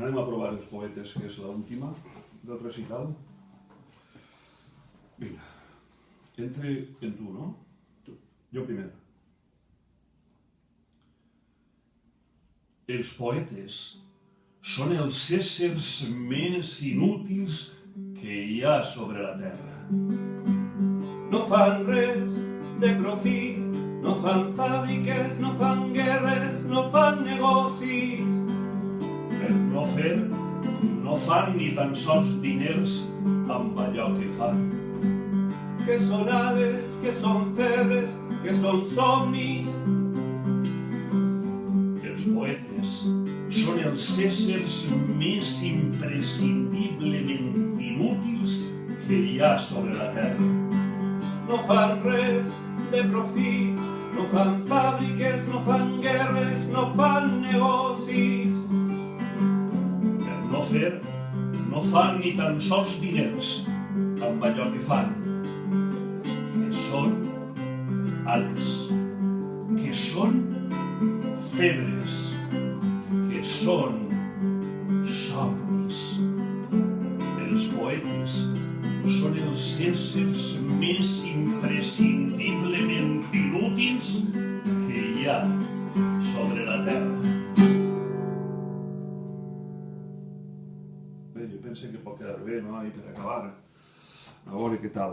anem a provar els poetes, que és l'última del recital. Vinga, entre en tu, no? Jo primer. Els poetes són els éssers més inútils que hi ha sobre la terra. No fan res de profit, no fan fàbriques, no fan guerres, no fan negocis. Per no fer, no fan ni tan sols diners amb allò que fan. Que són ales, que són febres, que són somnis. Els poetes són els éssers més imprescindiblement inútils que hi ha sobre la terra. No fan res de profit, no fan fàbriques, no fan guerres, no fan negocis. Per no fer, no fan ni tan sols diners amb allò que fan. Que són ales, que són febres, que són somnis. Els poetes són els éssers més imprescindiblement inútils que hi ha sobre la terra. Bé, jo penso que pot quedar bé, no? I per acabar, a veure què tal.